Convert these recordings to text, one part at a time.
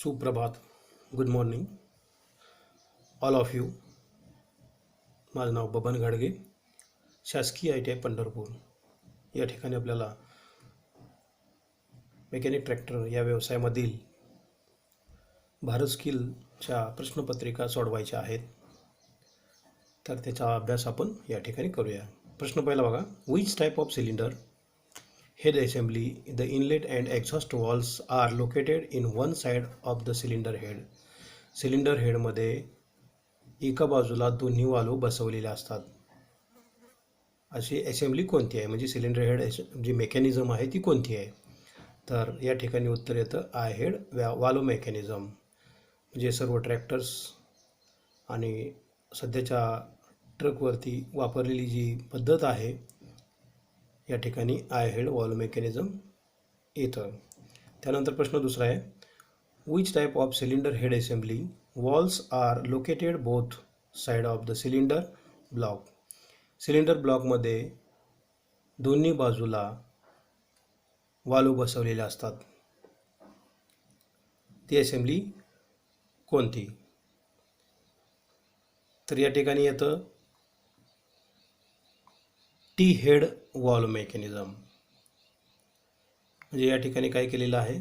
सुप्रभात. Good morning all of you. माझं नाव बबन घाडगे, शासकीय ITI पंढरपूर या ठिकाणी आपल्याला मेकॅनिक ट्रॅक्टर या व्यवसायामधील भारत स्किलच्या प्रश्नपत्रिका सोडवायच्या आहेत. तर त्याचा अभ्यास आपण या ठिकाणी करूया. प्रश्न पहिला बघा. Which type of cylinder head assembly the inlet and exhaust valves are located in one side of the cylinder head. Cylinder हेडमध्ये एका बाजूला दोन्ही वाल्व बसवलेले असतात. अशी असेंब्ली कोणती आहे, म्हणजे सिलेंडर हेड जी मेकॅनिझम आहे ती कोणती आहे? तर या ठिकाणी उत्तर येतं आय हेड वाल्व मेकॅनिझम. म्हणजे सर्व ट्रॅक्टर्स आणि सध्याच्या ट्रकवरती वापरलेली जी पद्धत आहे या ठिकाणी आय हेड वाल्व मेकॅनिझम येतं. त्यानंतर प्रश्न दुसरा आहे. Which type of cylinder head assembly valves are located both side of the cylinder block. Cylinder ब्लॉकमध्ये दोन्ही बाजूला वाल्व बसवलेले असतात. ती असेंब्ली कोणती? तर या ठिकाणी येतं टी हेड वॉल्व मेकॅनिझम. म्हणजे या ठिकाणी काय केलेलं आहे,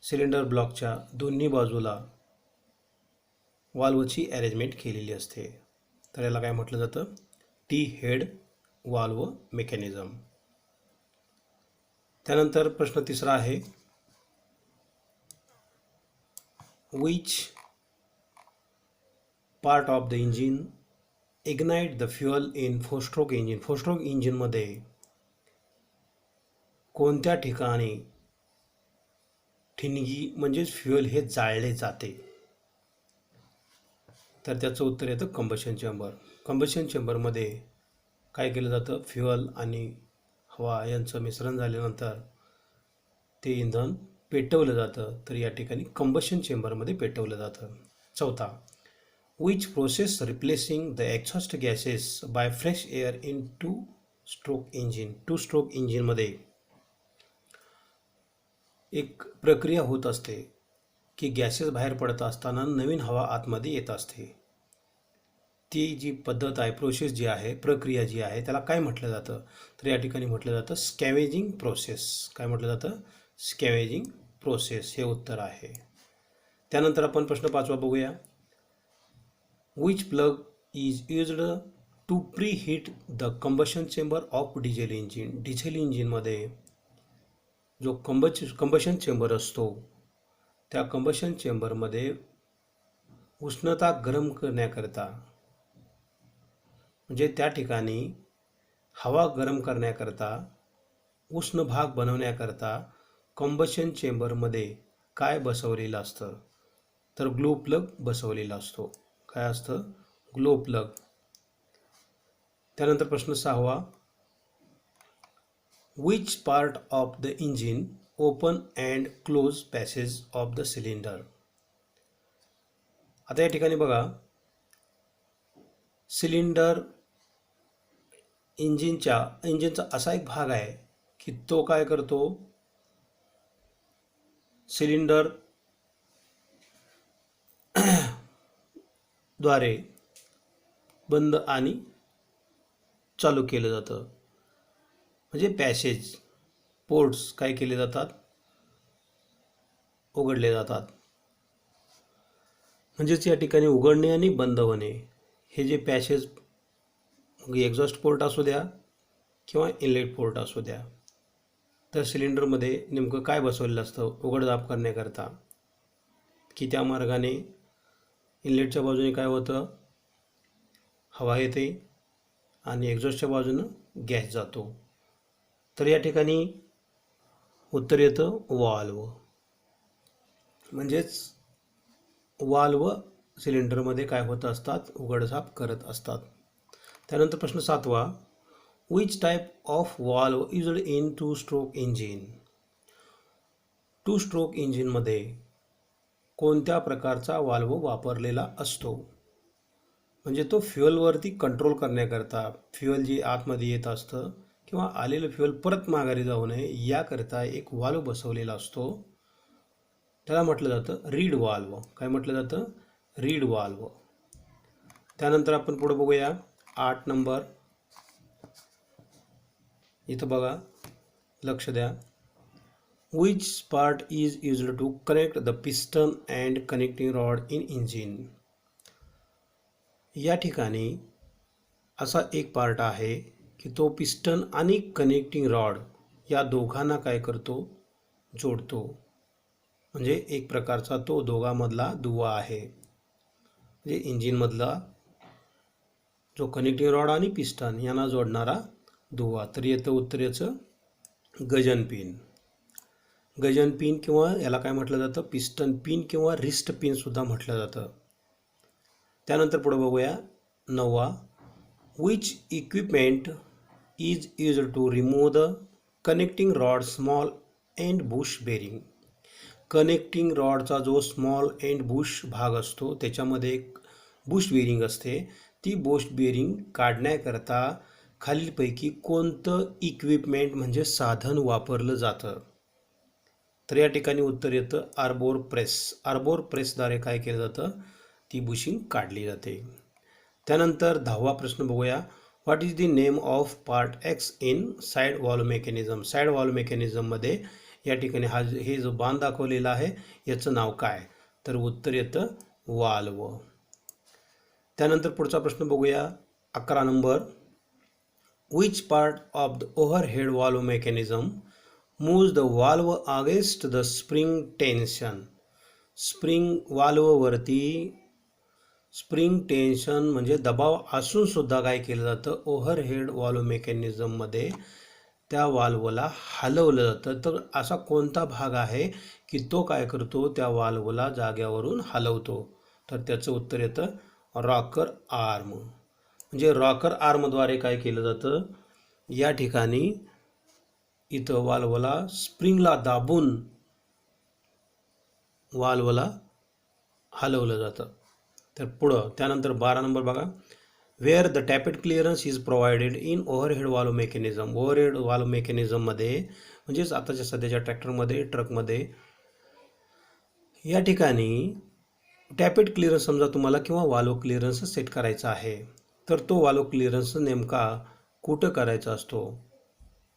सिलेंडर ब्लॉकच्या दोन्ही बाजूला वाल्वची अरेंजमेंट केलेली असते. तर याला काय म्हटलं जातं? T head valve mechanism. त्यानंतर प्रश्न तिसरा आहे. Which part of the engine ignite the fuel in four stroke engine. Four stroke इंजिनमध्ये कोणत्या ठिकाणी ठिणगी म्हणजेच फ्युअल हे जाळले जाते? तर त्याचं उत्तर येतं कंबशन चेंबर. कंबशन चेंबरमध्ये काय केलं जातं, फ्युअल आणि हवा यांचं मिश्रण झाल्यानंतर ते इंधन पेटवलं जातं. तर या ठिकाणी कंबशन चेंबरमध्ये पेटवलं जातं. चौथा. Which process replacing the exhaust gases by fresh air in two stroke engine. Two stroke इंजिनमध्ये एक प्रक्रिया होत असते की गॅसेस बाहेर पडत असताना नवीन हवा आतमध्ये येत असते. ती जी पद्धत आहे, प्रोसेस जी आहे, प्रक्रिया जी आहे, त्याला काय म्हटलं जातं? तर या ठिकाणी म्हटलं जातं स्कॅवेजिंग प्रोसेस. काय म्हटलं जातं? स्कॅवेजिंग प्रोसेस हे उत्तर आहे. त्यानंतर आपण प्रश्न पाचवा बघूया. Which plug is used to preheat the combustion chamber of diesel engine. Diesel इंजिनमध्ये जो कंबशन चेंबर असतो त्या कंबशन चेंबरमध्ये उष्णता गरम करण्याकरता, म्हणजे त्या ठिकाणी हवा गरम करण्याकरता, उष्ण भाग बनवण्याकरता कंबशन चेंबरमध्ये काय बसवलेलं असतं? तर ग्लो प्लग बसवलेला असतो. काय असतं? Glow plug. त्यानंतर प्रश्न सहावा. Which part of the engine open and close passage of the cylinder. आता या ठिकाणी बघा, सिलेंडर इंजिनचा असा एक भाग आहे की तो काय करतो, सिलेंडर द्वारे बंद आणि चालू केलं जातं. म्हणजे पॅसेज पोर्ट्स काय केले जातात, उघडले जातात. म्हणजेच या ठिकाणी उघडणे आणि बंद होणे हे जे पॅसेज, एक्झॉस्ट पोर्ट असू द्या किंवा इनलेट पोर्ट असू द्या, तर सिलेंडरमध्ये नेमकं काय बसवलेलं असतं उघडझाप करण्याकरता, की त्या मार्गाने इनलेटच्या बाजूने काय होतं, हवा येते आणि एक्झॉस्टच्या बाजूनं गॅस जातो. तर या ठिकाणी उत्तर येतं वाल्व. म्हणजेच वाल्व सिलेंडरमध्ये काय होत असतात, उघडझाप करत असतात. त्यानंतर प्रश्न सातवा. Which type of valve used in two stroke engine. Two stroke इंजिनमध्ये कोणत्या प्रकारचा वाल्व वापरलेला असतो? म्हणजे तो फ्युअलवरती कंट्रोल करण्याकरता, फ्युअल जे आतमध्ये येत असतं किंवा आलेलं फ्युअल परत माघारी जाऊ नये याकरता एक वाल्व बसवलेला असतो. त्याला म्हटलं जातं रीड वाल्व. काय म्हटलं जातं? Read valve. त्यानंतर आपण पुढे बघूया 8 नंबर. इथं बघा, लक्ष द्या. Which part is used to connect the piston and connecting rod in engine? या ठिकाणी असा एक पार्ट आहे की तो पिस्टन आणि कनेक्टिंग रॉड या दोघांना काय करतो? जोडतो. म्हणजे एक प्रकारचा तो दोघांमधला दुवा आहे. म्हणजे इंजिनमधला जो कनेक्टिंग रॉड आणि पिस्टन यांना जोडणारा दुवा. तर येतं उत्तर याचं गजन पिन. गजन पिन किंवा याला काय म्हटलं जातं? पिस्टन पिन किंवा रिस्ट पिन सुद्धा म्हटलं जातं. त्यानंतर पुढे बघूया 9. Which equipment is used to remove the connecting rod small end bush bearing? Connecting रॉडचा जो स्मॉल एंड बुश भाग असतो त्याच्यामध्ये एक बुश बेरिंग असते. ती बुश बेरिंग काढण्याकरता खालीलपैकी कोणतं इक्विपमेंट म्हणजे साधन वापरलं जातं? तर या ठिकाणी उत्तर येतं आर्बोर प्रेस. आर्बोर प्रेसद्वारे काय केलं जातं? ती बुशिंग काढली जाते. त्यानंतर 10वा प्रश्न बघूया. What is the name of part X in side valve mechanism? Side valve मेकॅनिझममध्ये या ठिकाणी हे जो बाण दाखवलेला आहे याचं नाव काय? तर उत्तर येतं वाल्व. त्यानंतर पुढचा प्रश्न बघूया 11 नंबर. Which part of the overhead valve mechanism moves the valve against the spring tension? Spring वाल्ववरती स्प्रिंग टेन्शन म्हणजे दबाव असून सुद्धा काय केलं जातं? ओव्हरहेड वॉल्व मेकॅनिझममध्ये त्या वाल्वला हलवलं जातं. तर असा कोणता भाग आहे की तो काय करतो? त्या वाल्वला जाग्यावरून हलवतो? तर त्याचं उत्तर येतं रॉकर आर्म. म्हणजे रॉकर आर्मद्वारे काय केलं जातं? या ठिकाणी इथं वाल्वला स्प्रिंगला दाबून वाल्वला हलवलं जातं. तर पुढं त्यानंतर 12 नंबर बघा. Where the tappet clearance is provided in overhead valve mechanism? Overhead valve मेकॅनिझममध्ये म्हणजेच आताच्या सध्याच्या ट्रॅक्टरमध्ये, ट्रकमध्ये या ठिकाणी टॅपेट क्लिअरन्स समजा तुम्हाला किंवा वाल्व क्लिअरन्स सेट करायचा आहे, तर तो वाल्व क्लिअरन्स नेमका कुठं करायचा असतो?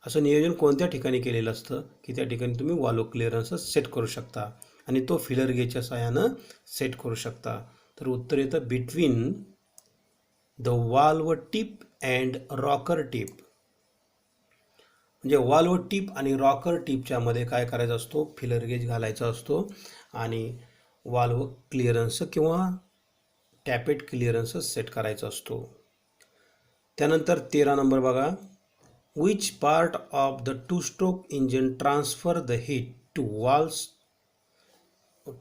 असं नियोजन कोणत्या ठिकाणी केलेलं असतं की त्या ठिकाणी तुम्ही वाल्व क्लिअरन्स सेट करू शकता आणि तो फिलर गेजच्या सहाय्यानं सेट करू शकता? तर उत्तर येतं between the valve tip and rocker tip. म्हणजे वाल्व टिप आणि रॉकर टिपच्या मध्ये काय करायचा असतो? फिलर गेज घालायचा असतो आणि वाल्व क्लिअरन्स किंवा टॅपेट क्लिअरन्स सेट करायचा असतो. त्यानंतर 13 नंबर बघा. Which part of the two-stroke engine transfer the heat to walls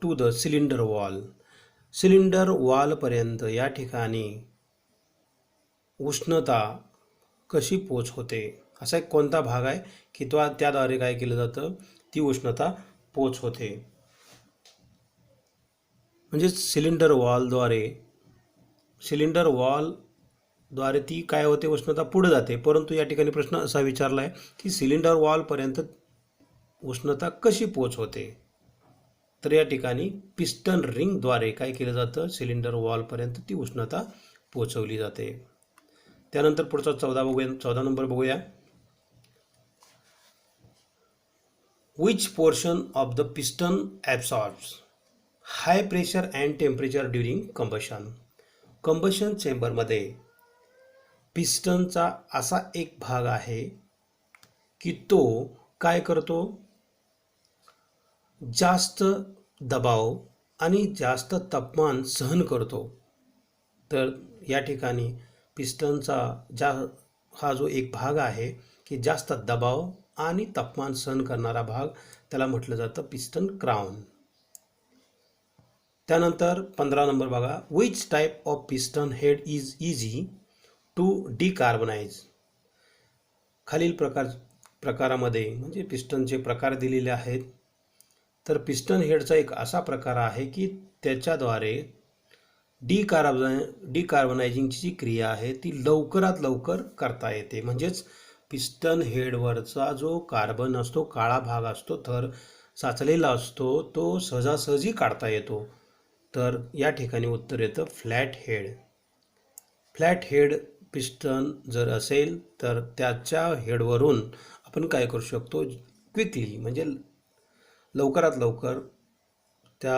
to the cylinder wall? Cylinder वॉलपर्यंत या ठिकाणी उष्णता कशी पोच होते? असा एक कोणता भाग आहे की तो त्याद्वारे काय केलं जातं? ती उष्णता पोच होते. म्हणजे सिलेंडर वॉलद्वारे ती काय होते? उष्णता पुढे जाते. परंतु या ठिकाणी प्रश्न असा विचारला आहे की सिलेंडर वॉलपर्यंत उष्णता कशी पोच होते? तर या ठिकाणी पिस्टन रिंगद्वारे काय केलं जातं? सिलेंडर वॉलपर्यंत ती उष्णता पोचवली जाते. त्यानंतर पुढचा 14 नंबर बघूया. Which portion of the piston absorbs high pressure and temperature during combustion? Combustion चेंबरमध्ये पिस्टनचा असा एक भाग आहे की तो काय करतो? जास्त दबाव आणि जास्त तापमान सहन करतो. तर या ठिकाणी पिस्टनचा हा जो एक भाग आहे की जास्त दबाव आणि तापमान सहन करणारा भाग, त्याला म्हटलं जातं पिस्टन क्राउन. त्यानंतर 15 नंबर बघा. Which type of piston head is easy to decarbonise? खालील प्रकारामध्ये म्हणजे पिस्टनचे प्रकार दिलेले आहेत. तर पिस्टन हेडचा एक असा प्रकार आहे की त्याच्याद्वारे डिकार्बनायझिंगची जी क्रिया आहे ती लवकरात लवकर करता येते. म्हणजेच पिस्टन हेडवरचा जो कार्बन असतो, काळा भाग असतो, थर साचलेला असतो तो सहजासहजी काढता येतो. तर या ठिकाणी उत्तर येतं flat head. Flat head piston जर असेल तर त्याच्या हेडवरून आपण काय करू शकतो, क्विकली म्हणजे लवकरात लवकर त्या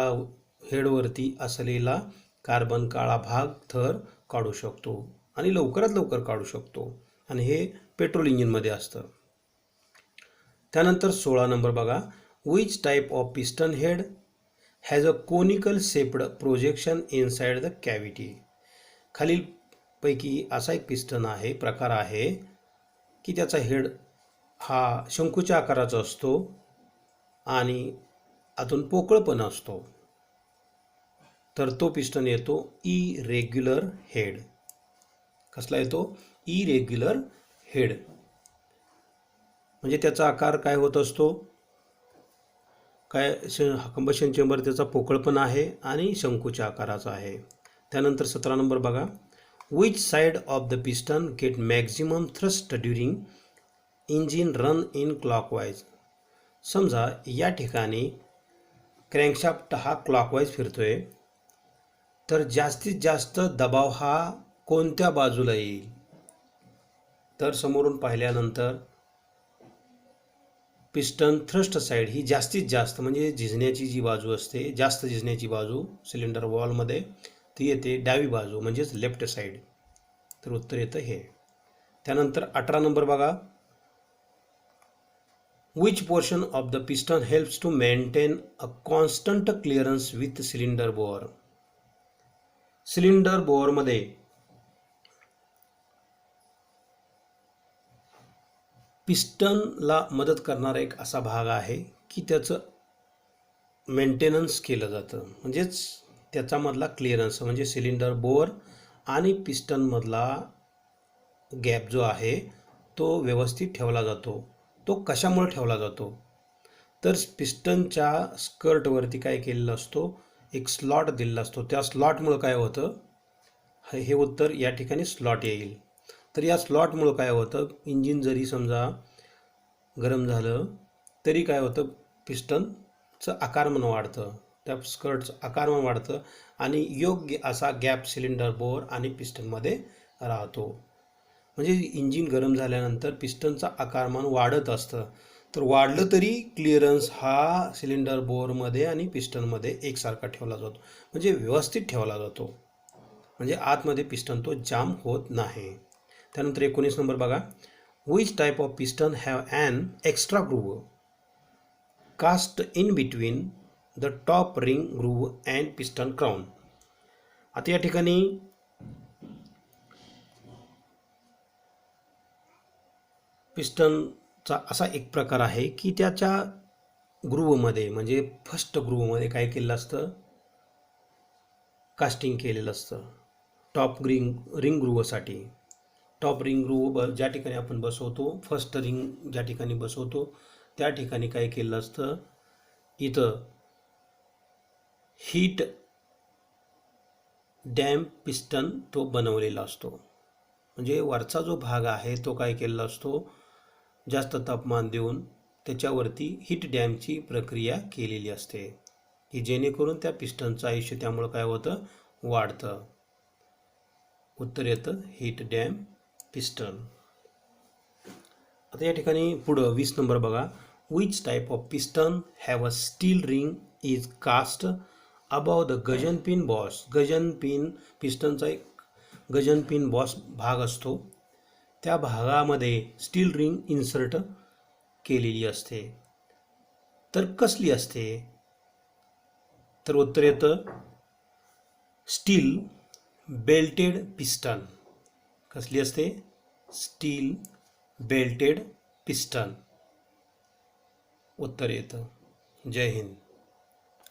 हेडवरती असलेला कार्बन काळा भाग थर काढू शकतो आणि लवकरात लवकर काढू शकतो. आणि हे पेट्रोल इंजिनमध्ये असतं. त्यानंतर 16 नंबर बघा, which type of piston head has a conical shaped projection inside the cavity. खालीलपैकी असा एक पिस्टन आहे, प्रकार आहे की त्याचा हेड हा शंकूच्या आकाराचा असतो आणि आतून पोकळ पण असतो. तर तो पिस्टन येतो इरेग्युलर हेड. कसला येतो? Irregular head. म्हणजे त्याचा आकार काय होत असतो, काय कंबशन चेंबर त्याचा पोकळ पण आहे आणि शंकूच्या आकाराचा आहे. त्यानंतर 17 नंबर बघा, which side of the piston get maximum thrust during engine run in clockwise. समजा या ठिकाणी क्रँकशाफ्ट हा क्लॉकवाईज फिरतोय, तर जास्तीत जास्त दबाव हा कोणत्या बाजूला येईल? तर समोरून पाहिल्यानंतर पिस्टन थ्रस्ट साईड ही जास्तीत जास्त म्हणजे झिजण्याची जी बाजू असते, जास्त झिजण्याची बाजू सिलेंडर वॉलमध्ये, ती येते डावी बाजू म्हणजेच लेफ्ट साईड. तर उत्तर येतं हे. त्यानंतर 18 नंबर बघा, which portion of the piston helps to maintain a constant clearance with cylinder bore. Cylinder बोअरमध्ये पिस्टनला मदत करणारा एक असा भाग आहे की त्याचं मेंटेनन्स केलं जातं, म्हणजेच त्याच्यामधला क्लिअरन्स म्हणजे सिलेंडर बोअर आणि पिस्टनमधला गॅप जो आहे तो व्यवस्थित ठेवला जातो. तो कशामुळे ठेवला जातो? तर पिस्टनच्या स्कर्टवरती काय केलेलं असतो, एक स्लॉट दिलेला असतो. त्या स्लॉटमुळं काय होतं, हे उत्तर या ठिकाणी स्लॉट येईल. तर या स्लॉटमुळं काय होतं, इंजिन जरी समजा गरम झालं तरी काय होतं, पिस्टनचं आकारमान वाढतं, त्या स्कर्टचं आकारमान वाढतं आणि योग्य असा गॅप सिलेंडर बोअर आणि पिस्टनमध्ये राहतो. म्हणजे इंजिन गरम झाल्यानंतर पिस्टनचं आकारमान वाढत असतं. तर वाढलं तरी क्लिअरन्स हा सिलेंडर बोअरमध्ये आणि पिस्टनमध्ये एकसारखा ठेवला जातो, म्हणजे व्यवस्थित ठेवला जातो, म्हणजे आतमध्ये पिस्टन तो जाम होत नाही. त्यानंतर 19 नंबर बघा, which type of piston have an extra groove cast in between the top ring groove and piston crown. आता या ठिकाणी पिस्टनचा असा एक प्रकार आहे की त्याच्या ग्रूव्हमध्ये म्हणजे फर्स्ट ग्रूव्हमध्ये काय केलेलं असतं, कास्टिंग केलेलं असतं टॉप रिंग ग्रूव्हसाठी. टॉप रिंग ग्रूव्ह ज्या ठिकाणी आपण बसवतो, फर्स्ट रिंग ज्या ठिकाणी बसवतो त्या ठिकाणी काय केलेलं असतं, इथं हीट डॅम्प पिस्टन तो बनवलेला असतो. म्हणजे वरचा जो भाग आहे तो काय केलेला असतो, जास्त तापमान देऊन त्याच्यावरती हीट डॅमची प्रक्रिया केलेली असते की जेणेकरून त्या पिस्टनचं आयुष्य त्यामुळं काय होतं, वाढतं. उत्तर येतं हीट डॅम पिस्टन. आता या ठिकाणी पुढं 20 नंबर बघा, which type of piston have a steel ring is cast above the gudgeon pin boss. Gudgeon pin पिस्टनचा एक गजनपिन बॉस भाग असतो, त्या भागामध्ये स्टील रिंग इन्सर्ट केलेली असते. तर कसली असते? तर उत्तर येतं स्टील बेल्टेड पिस्टन. कसली असते? Steel belted piston. उत्तर येतं. जय हिंद.